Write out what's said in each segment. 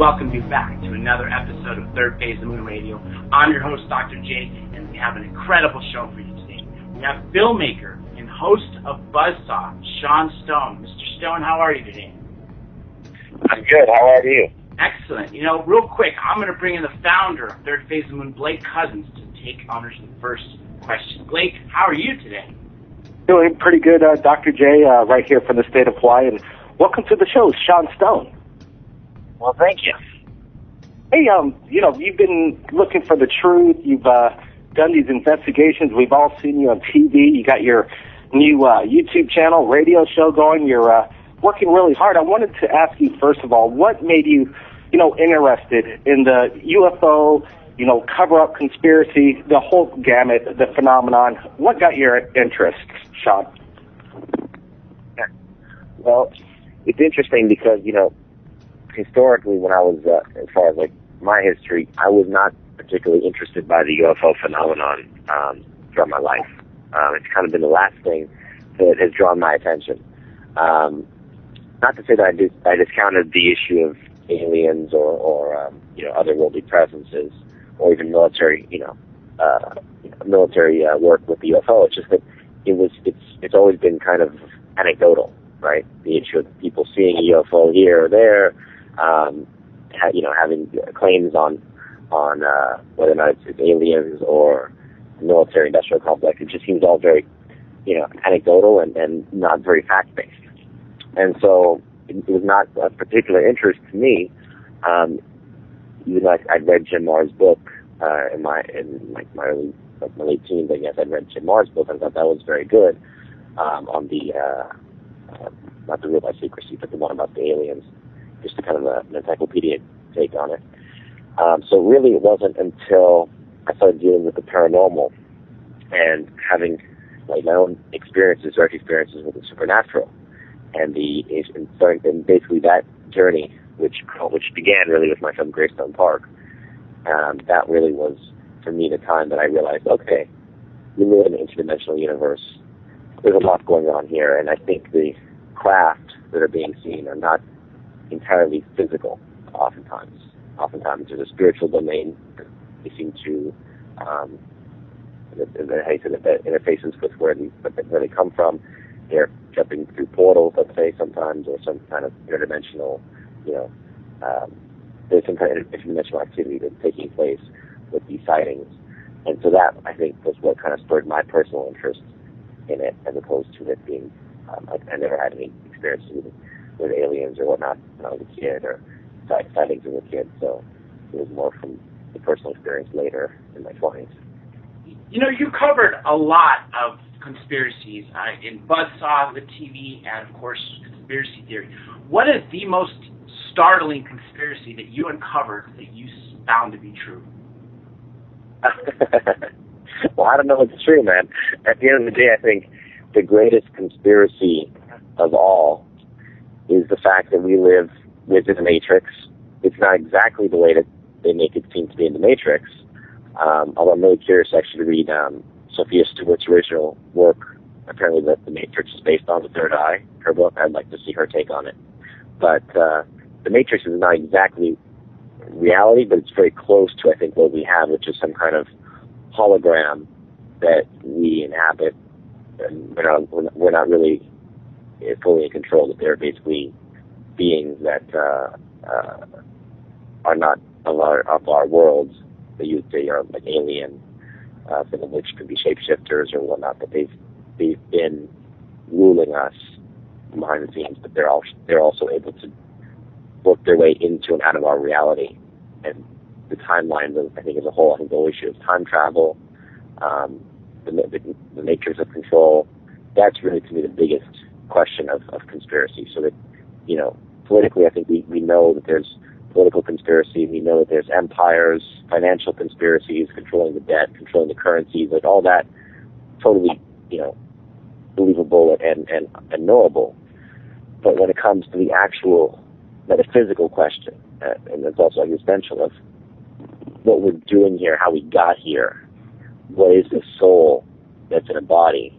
welcome you back to another episode of Third Phase of the Moon Radio. I'm your host, Dr. J, and we have an incredible show for you today. We have filmmaker and host of Buzzsaw, Sean Stone. Mr. Stone, how are you today? I'm good. How are you? Excellent. You know, real quick, I'm going to bring in the founder of Third Phase of the Moon, Blake Cousins, to take honors of the first question. Blake, how are you today? Doing pretty good, Dr. J, right here from the state of Hawaii, and welcome to the show, Sean Stone. Well, thank you. Hey, you've been looking for the truth. You've done these investigations. We've all seen you on TV. You got your new YouTube channel, radio show going. You're working really hard. I wanted to ask you, first of all, what made you, interested in the UFO, cover-up conspiracy, the whole gamut, the phenomenon? What got your interest, Sean? Well, it's interesting because, historically when I was, as far as my history, I was not particularly interested by the UFO phenomenon throughout my life. It's kind of been the last thing that has drawn my attention. Not to say that I discounted the issue of aliens or otherworldly presences, or even military, military work with the UFO. It's just that it's always been kind of anecdotal, right? The issue of people seeing a UFO here or there, having claims on whether or not it's aliens or military industrial complex. It just seems all very, anecdotal and not very fact-based. And so it was not a particular interest to me. Even though I'd read Jim Marr's book in my late teens, I guess I'd read Jim Marr's book and thought that was very good on the not the rule by secrecy, but the one about the aliens, just a kind of an encyclopedic take on it. So really, it wasn't until I started dealing with the paranormal and having my own experiences, direct experiences with the supernatural, and basically that journey, which began really with my film Greystone Park. That really was, for me, the time that I realized, okay, we live in an interdimensional universe. There's a lot going on here, and I think the craft that are being seen are not entirely physical. Oftentimes there's a spiritual domain that they seem to, that interfaces with where they come from. They're jumping through portals, let's say, sometimes, or some kind of interdimensional, there's some kind of interdimensional activity that's taking place with these sightings. And so that, I think, was what kind of spurred my personal interest in it, as opposed to it being, I never had any experiences with aliens or whatnot when I was a kid, or sightings as a kid, so it was more from the personal experience later in my 20s. You covered a lot of conspiracies in Buzzsaw, the TV, and, of course, conspiracy theory. What is the most startling conspiracy that you uncovered that you found to be true? Well, I don't know if it's true, man. At the end of the day, I think the greatest conspiracy of all is the fact that we live within the Matrix. It's not exactly the way that they make it seem to be in the Matrix, although I'm really curious actually to read Sophia Stewart's original work, apparently that The Matrix is based on, The Third Eye, her book. I'd like to see her take on it. But The Matrix is not exactly reality, but it's very close to, I think, what we have, which is some kind of hologram that we inhabit, and we're not really fully in control, that they're basically beings that are not of our worlds. They are like alien, some of which could be shapeshifters or whatnot, but they've been ruling us behind the scenes, but they're also able to work their way into and out of our reality. And the timelines, I think, as a whole, I think the whole issue of time travel, the matrix of control, that's really, to me, the biggest question of conspiracy. So that, politically, I think we know that there's political conspiracy. We know that there's empires, financial conspiracies, controlling the debt, controlling the currencies, like all that, totally, believable and knowable. But when it comes to the actual metaphysical question, and it's also existential, of what we're doing here, how we got here, what is the soul that's in a body,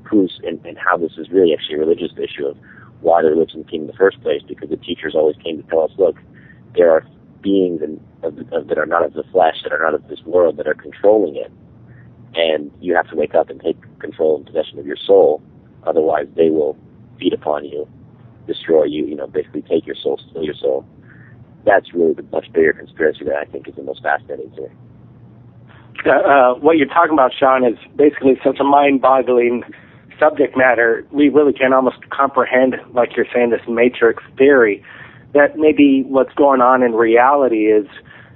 who's, and how this is really actually a religious issue of why the religion came in the first place, because the teachers always came to tell us, look, there are beings that are not of the flesh, that are not of this world, that are controlling it. And you have to wake up and take control and possession of your soul. Otherwise, they will feed upon you, destroy you, basically take your soul, steal your soul. That's really the much bigger conspiracy that I think is the most fascinating to me. What you're talking about, Sean, is basically such a mind-boggling subject matter. We really can almost comprehend, like you're saying, this matrix theory, that maybe what's going on in reality is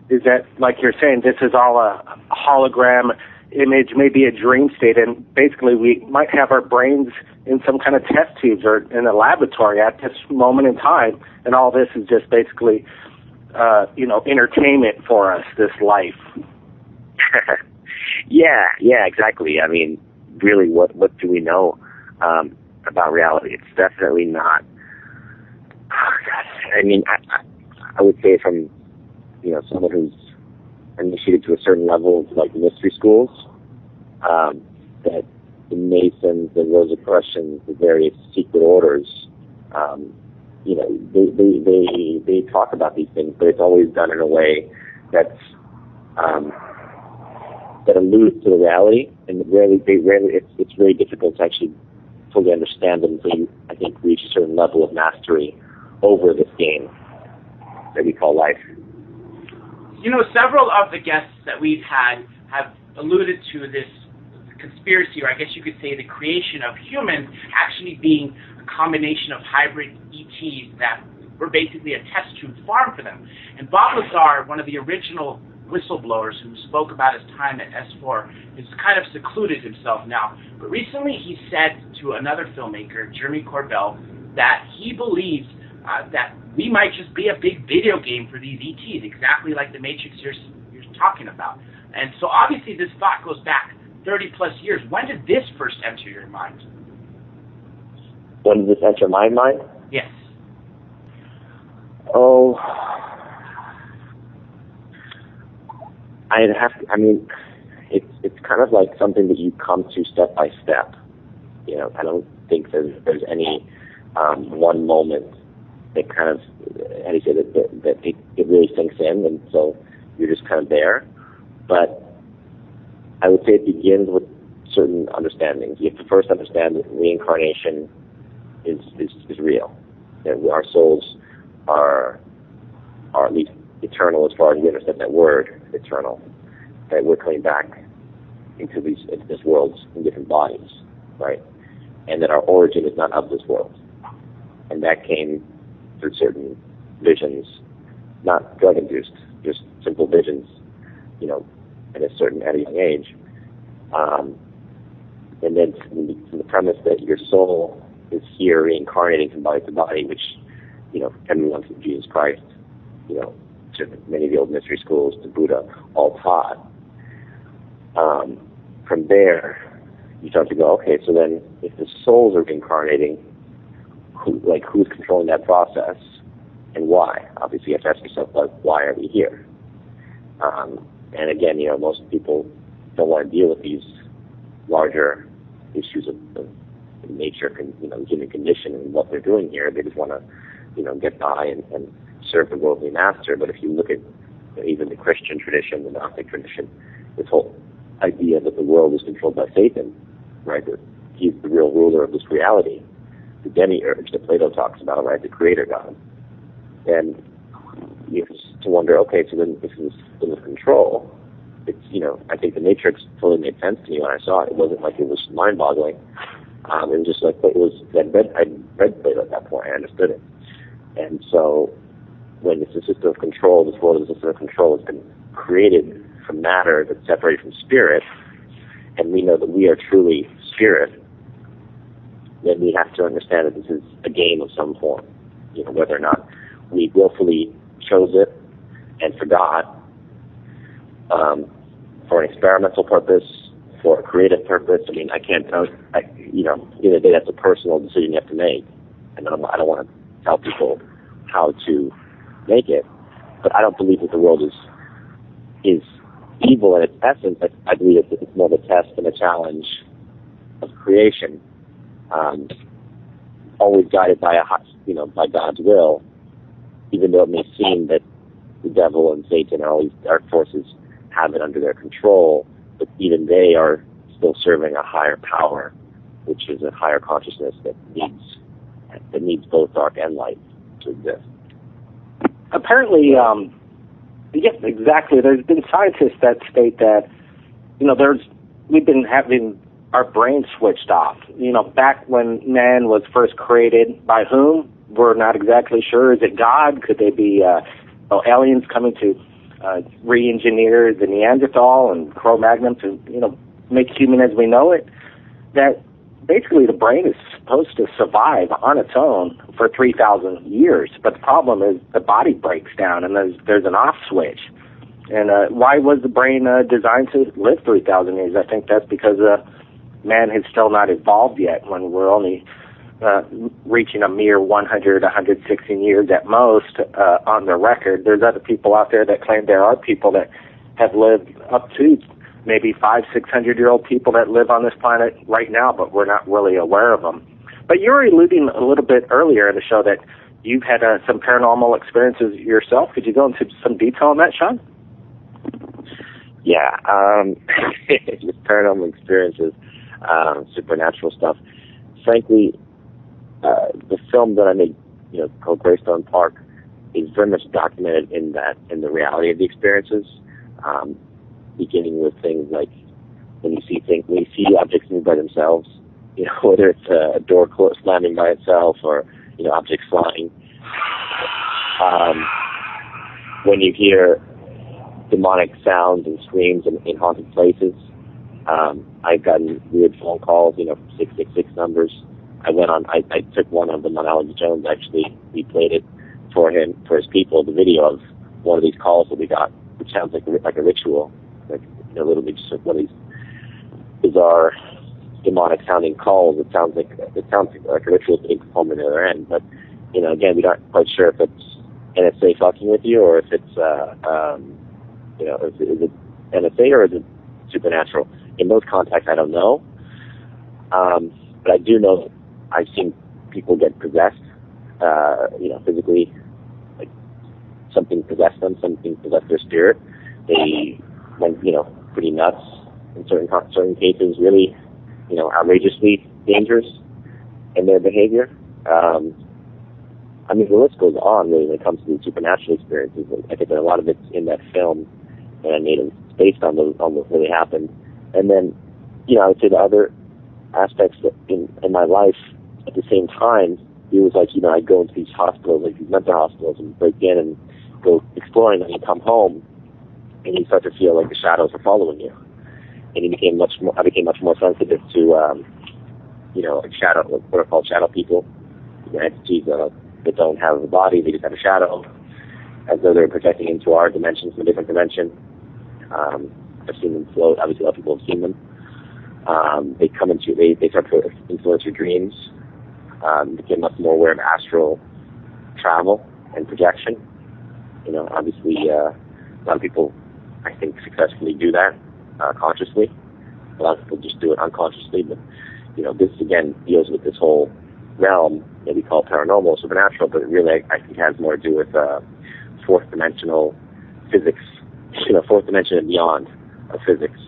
that, like you're saying, this is all a hologram image, maybe a dream state, and basically we might have our brains in some kind of test tubes or in a laboratory at this moment in time, and all this is just basically, entertainment for us, this life. Yeah, exactly. I mean, really, what do we know about reality? It's definitely not. Oh, God. I mean, I would say from someone who's initiated to a certain level of like mystery schools, that the Masons, the Rosicrucians, the various secret orders, they talk about these things, but it's always done in a way that's that alludes to the reality, and it's very difficult to actually fully understand them until you, I think, reach a certain level of mastery over this game that we call life. Several of the guests that we've had have alluded to this conspiracy, or I guess you could say the creation of humans actually being a combination of hybrid ETs that were basically a test tube farm for them. And Bob Lazar, one of the original whistleblowers who spoke about his time at S4, has kind of secluded himself now. But recently he said to another filmmaker, Jeremy Corbell, that he believes that we might just be a big video game for these ETs, exactly like the Matrix you're talking about. And so obviously this thought goes back 30 plus years. When did this first enter your mind? When did this enter my mind? Yes. Oh, it's kind of like something that you come to step by step. I don't think there's any one moment that kind of, how do you say, that it really sinks in, and so you're just kind of there. But I would say it begins with certain understandings. You have to first understand that reincarnation is real. That our souls are at least eternal as far as we understand that word, eternal. That we're coming back into this world in different bodies, right? And that our origin is not of this world. And that came through certain visions, not drug-induced, just simple visions, at a young age. And then from the premise that your soul is here reincarnating from body to body, which, everyone from Jesus Christ, to many of the old mystery schools, to Buddha, all taught. From there, you start to go, okay, so then if the souls are reincarnating, who's controlling that process and why? Obviously, you have to ask yourself, why are we here? And again, most people don't want to deal with these larger issues of nature, human condition and what they're doing here. They just want to, get by and serve the worldly master. But if you look at even the Christian tradition, the Gnostic tradition, this whole idea that the world is controlled by Satan, right? That he's the real ruler of this reality, the demiurge that Plato talks about, right? The creator God. And you have to wonder, okay, so then this is control. It's, I think the Matrix totally made sense to me when I saw it. It wasn't like it was mind-boggling. It was just like, I read Plato at that point. I understood it. And so when it's a system of control, this world is a system of control. It's been created from matter that's separated from spirit, and we know that we are truly spirit, then we have to understand that this is a game of some form. Whether or not we willfully chose it and forgot, for an experimental purpose, for a creative purpose. I can't tell. At the end of the day, that's a personal decision you have to make, and I don't want to tell people how to make it. But I don't believe that the world is evil in its essence. I believe it's more of a test and a challenge of creation, always guided by by God's will, even though it may seem that the devil and Satan and all these dark forces have it under their control, but even they are still serving a higher power, which is a higher consciousness that needs both dark and light to exist. Apparently, yes, exactly. There's been scientists that state that, we've been having our brains switched off. Back when man was first created, by whom? We're not exactly sure. Is it God? Could they be aliens coming to re-engineer the Neanderthal and Cro-Magnon to, make human as we know it? That basically the brain is supposed to survive on its own for 3,000 years, but the problem is the body breaks down and there's an off switch. And why was the brain designed to live 3,000 years? I think that's because man has still not evolved yet, when we're only reaching a mere 100, 116 years at most on the record. There's other people out there that claim there are people that have lived up to maybe 500-600-year-old people that live on this planet right now, but we're not really aware of them. But you were alluding a little bit earlier in the show that you've had some paranormal experiences yourself. Could you go into some detail on that, Sean? Yeah, just paranormal experiences, supernatural stuff. Frankly, the film that I made, called Greystone Park, is very much documented in the reality of the experiences. Beginning with things like when you see objects move by themselves, whether it's a door slamming by itself or objects flying. When you hear demonic sounds and screams in haunted places. I've gotten weird phone calls, from 666 numbers. I took one of them on Alex Jones, actually. We played it for him, for his people, the video of one of these calls that we got, which sounds like a ritual, like literally just one of these bizarre demonic sounding calls. It sounds like a ritual being performed on the other end. But again, we're not quite sure if it's NSA fucking with you or if it's is it NSA or is it supernatural? In those contexts, I don't know. But I do know that I've seen people get possessed, physically, like something possessed them, something possessed their spirit. They went, pretty nuts in certain cases, really, outrageously dangerous in their behavior. The list goes on really when it comes to the supernatural experiences. I think that a lot of it's in that film, and I made it based on what really happened. And then, I would say the other aspects in my life at the same time, it was like, I'd go into these hospitals, like these mental hospitals, and break in and go exploring, and you come home, and you start to feel like the shadows are following you. And I became much more sensitive to, like shadow, what are called shadow people, entities that don't have a body, they just have a shadow, as though they're projecting into our dimension from a different dimension. I've seen them float. Obviously, a lot of people have seen them. They start to influence your dreams. Became much more aware of astral travel and projection. Obviously, a lot of people, I think, successfully do that consciously. A lot of people just do it unconsciously. But this again deals with this whole realm that we call paranormal, supernatural, but it really, I think, has more to do with fourth dimensional physics. Fourth dimension and beyond of physics.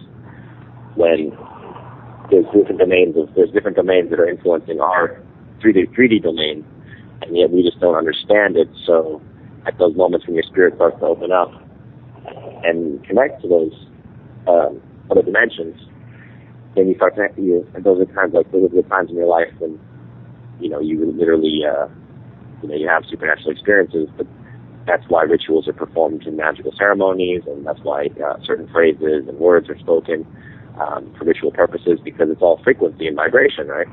When there's different domains that are influencing our 3D domain, and yet we just don't understand it. So at those moments when your spirit starts to open up and connect to those other dimensions, then you start to those are the times in your life when you literally you have supernatural experiences. But that's why rituals are performed in magical ceremonies, and that's why certain phrases and words are spoken for ritual purposes, because it's all frequency and vibration, right?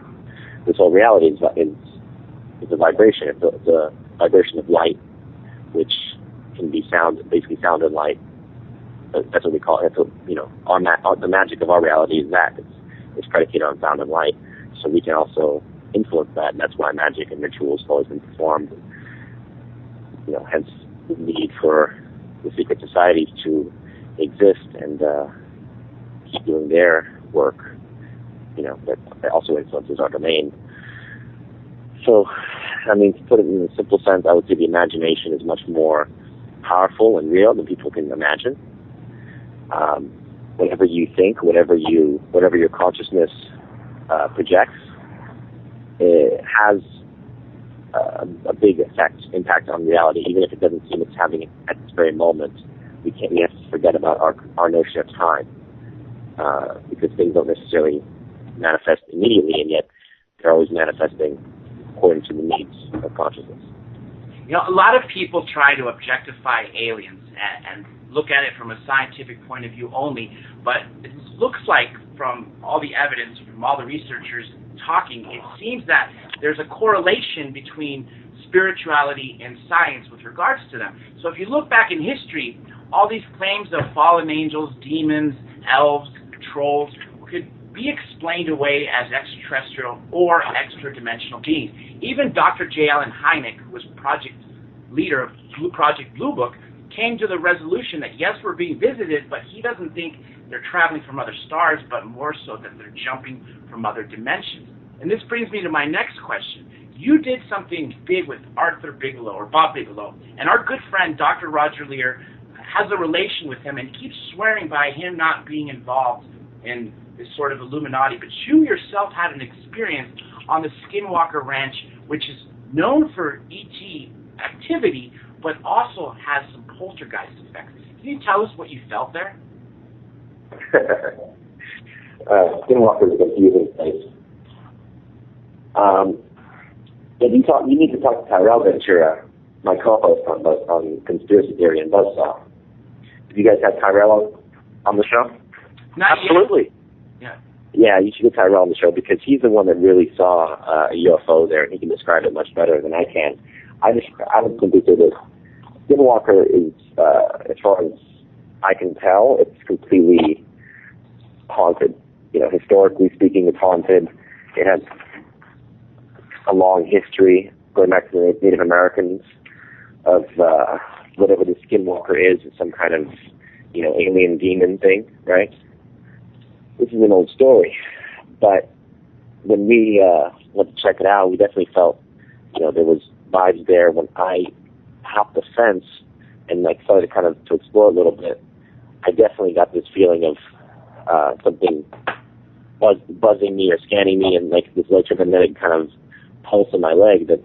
This whole reality is a vibration. It's a vibration of light, which can be basically sound and light. That's what we call it. The magic of our reality is that it's predicated on sound and light. So we can also influence that, and that's why magic and rituals have always been performed. Hence the need for the secret societies to exist and keep doing their work. That also influences our domain. So, to put it in a simple sense, I would say the imagination is much more powerful and real than people can imagine. Whatever you think, whatever your consciousness projects, it has a big impact on reality, even if it doesn't seem it's having it at this very moment. We have to forget about our notion of time, because things don't necessarily manifest immediately, and yet they're always manifesting according to the needs of consciousness. You know, a lot of people try to objectify aliens and look at it from a scientific point of view only, but it looks like from all the evidence, from all the researchers talking, it seems that there's a correlation between spirituality and science with regards to them. So if you look back in history, all these claims of fallen angels, demons, elves, trolls could be explained away as extraterrestrial or extra-dimensional beings. Even Dr. J. Allen Hynek, who was project leader of Project Blue Book, came to the resolution that yes, we're being visited, but he doesn't think they're traveling from other stars, but more so that they're jumping from other dimensions. And this brings me to my next question. You did something big with Arthur Bigelow, or Bob Bigelow, and our good friend Dr. Roger Lear has a relation with him and keeps swearing by him not being involved in this sort of Illuminati. But you yourself had an experience on the Skinwalker Ranch, which is known for ET activity, but also has some poltergeist effects. Can you tell us what you felt there? Skinwalker is a confusing place. You need to talk to Tyrell Ventura, my co-host on Conspiracy Theory and Buzzsaw. Have you guys had Tyrell on the show? Not Absolutely. Yet. Yeah, you should get Tyrell on the show because he's the one that really saw a UFO there, and he can describe it much better than I can. I would simply say this. Skinwalker is, as far as I can tell, it's completely haunted. You know, historically speaking, it's haunted. It has a long history going back to the Native Americans of whatever the Skinwalker is some kind of, alien demon thing, right? This is an old story, but when we went to check it out, we definitely felt, there was vibes there. When I hopped the fence and started to explore a little bit, I definitely got this feeling of something buzzing me or scanning me, and this electromagnetic kind of pulse in my leg that,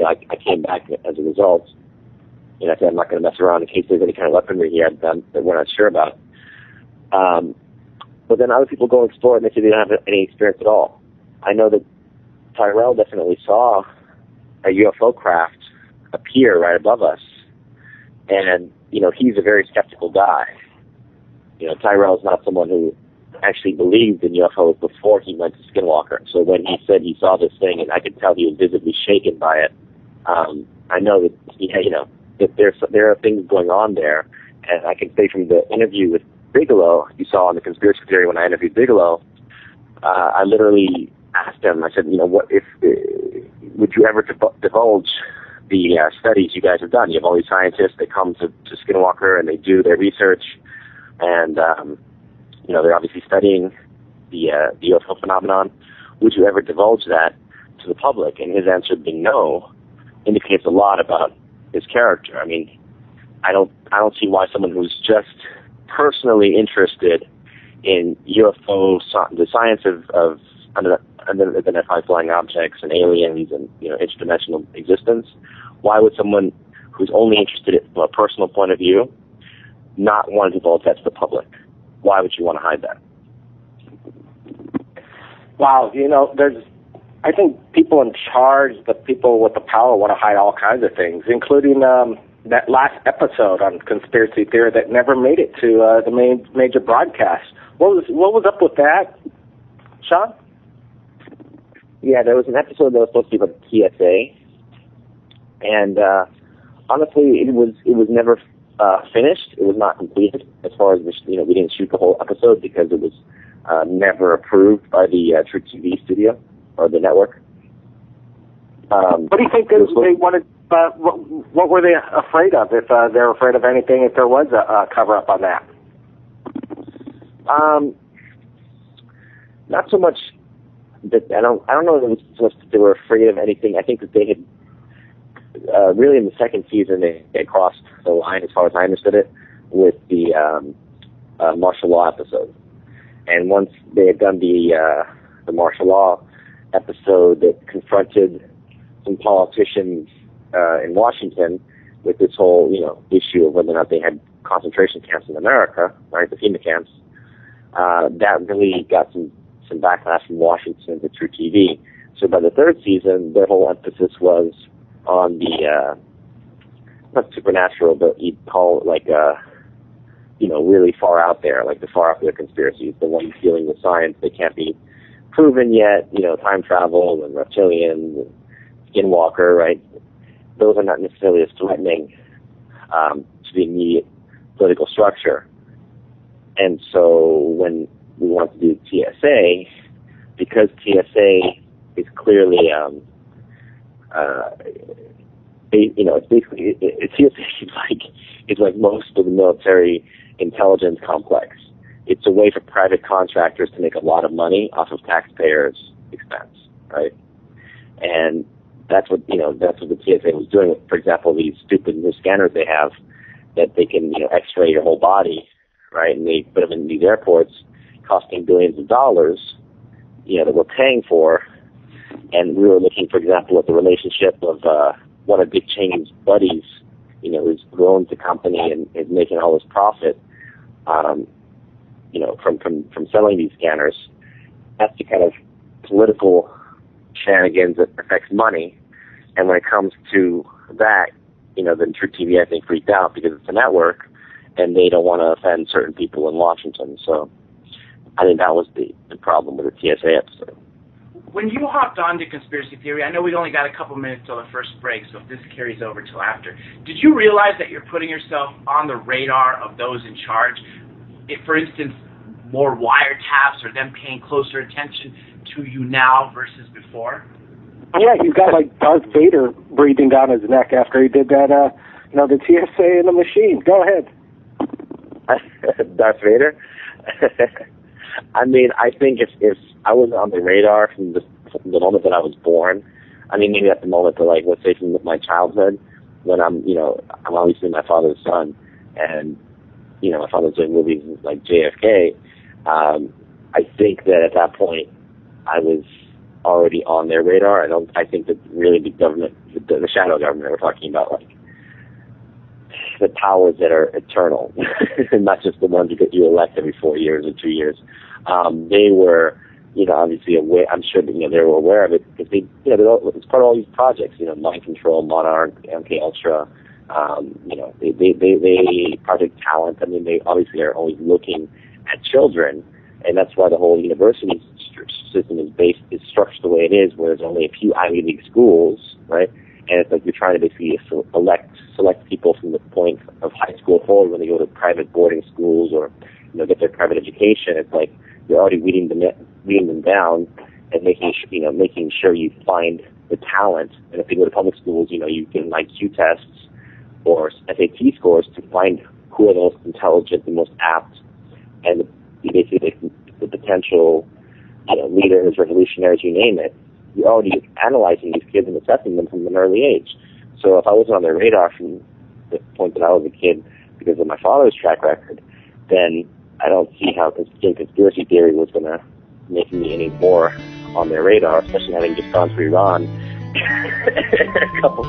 I came back as a result. I said I'm not going to mess around in case there's any kind of weaponry here that we're not sure about. But then other people go explore it and they say they don't have any experience at all. I know that Tyrell definitely saw a UFO craft appear right above us. And, he's a very skeptical guy. Tyrell is not someone who actually believed in UFOs before he went to Skinwalker. So when he said he saw this thing, and I could tell he was visibly shaken by it, I know that, that there are things going on there. And I can say from the interview with Bigelow, you saw on the Conspiracy Theory when I interviewed Bigelow, I literally asked him, I said, what if, would you ever divulge the studies you guys have done? You have all these scientists that come to Skinwalker and they do their research, and they're obviously studying the UFO phenomenon. Would you ever divulge that to the public? And his answer being no indicates a lot about his character. I mean, I don't see why someone who's just personally interested in UFO, the science of unidentified flying objects and aliens and interdimensional existence, why would someone who's only interested from a personal point of view not want to divulge that to the public? Why would you want to hide that? Wow, I think people in charge, the people with the power, want to hide all kinds of things, including that last episode on Conspiracy Theory that never made it to the major broadcast. What was up with that, Sean? Yeah, there was an episode that was supposed to be about TSA, and honestly, it was never finished. It was not completed as far as we didn't shoot the whole episode because it was never approved by the True TV studio or the network. What do you think they wanted? What were they afraid of? If they were afraid of anything, if there was a cover-up on that? Not so much that I don't know that it was just they were afraid of anything. I think that they had really in the second season they crossed the line, as far as I understood it, with the martial law episode. And once they had done the martial law episode that confronted some politicians in Washington with this whole, issue of whether or not they had concentration camps in America, right, the FEMA camps, that really got some backlash from Washington to True TV. So by the third season, their whole emphasis was on the, not supernatural, but you'd call it like, really far out there, like the far out there conspiracies, the ones dealing with science that can't be proven yet, time travel and reptilians and skinwalker, right? Those are not necessarily as threatening to the immediate political structure. And so when we want to do TSA, because TSA is clearly, it's basically, TSA is like most of the military intelligence complex. It's a way for private contractors to make a lot of money off of taxpayers' expense, right? And that's what the TSA was doing with, for example, these stupid new scanners they have that they can, x-ray your whole body, right? And they put them in these airports costing billions of dollars, that we're paying for. And we were looking, for example, at the relationship of one of Dick Cheney's buddies, who's grown the company and is making all this profit, from selling these scanners. That's the kind of political shenanigans that affects money. And when it comes to that, then True TV, I think, freaked out because it's a network and they don't want to offend certain people in Washington. So I think that was the problem with the TSA episode. When you hopped on to conspiracy theory, I know we only got a couple minutes till the first break, so if this carries over till after, did you realize that you're putting yourself on the radar of those in charge? If, for instance, more wiretaps or them paying closer attention to you now versus before? Yeah, he's got like Darth Vader breathing down his neck after he did that, the TSA in the machine. Go ahead. Darth Vader? I mean, I think if I was on the radar from the moment that I was born, I mean, maybe at the moment, but like, let's say from my childhood, when I'm obviously my father's son, and, my father's doing movies like JFK, I think that at that point, I was already on their radar. I think that really the government, the shadow government we're talking about, like, the powers that are eternal, not just the ones that get you elected every 4 years or 2 years. They were, obviously aware. I'm sure that, they were aware of it because they, it's part of all these projects, Mind Control, Monarch, MK Ultra, they Project Talent. I mean, they obviously are always looking at children, and that's why the whole university system is structured the way it is, where there's only a few Ivy League schools, right? And it's like you're trying to basically select people from the point of high school forward when they go to private boarding schools or, get their private education. It's like you're already weeding them down and making sure you find the talent. And if they go to public schools, you can IQ tests or SAT scores to find who are the most intelligent, the most apt, and basically the potential, leaders, revolutionaries, you name it. You're already analyzing these kids and assessing them from an early age. So if I wasn't on their radar from the point that I was a kid because of my father's track record, then I don't see how conspiracy theory was going to make me any more on their radar, especially having just gone to Iran a couple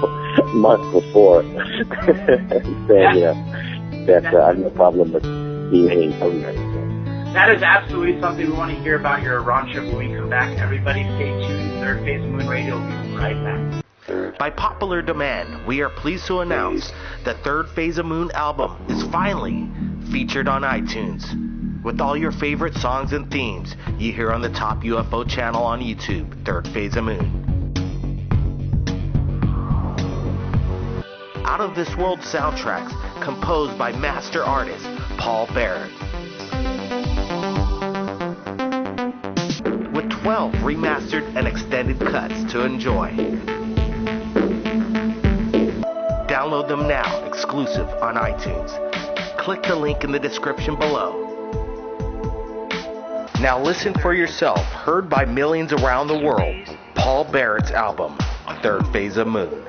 months before. Saying, that I have no problem with being any government. So. That is absolutely something we want to hear about your Iran trip when we come back. Everybody stay tuned. Third Phase of Moon Radio will be right back. By popular demand, we are pleased to announce the Third Phase of Moon album is finally featured on iTunes. With all your favorite songs and themes you hear on the top UFO channel on YouTube, Third Phase of Moon. Out of This World soundtracks composed by master artist Paul Barrett. With 12 remastered and extended cuts to enjoy. Download them now, exclusive on iTunes. Click the link in the description below. Now listen for yourself, heard by millions around the world, Paul Barrett's album, Third Phase of Moon.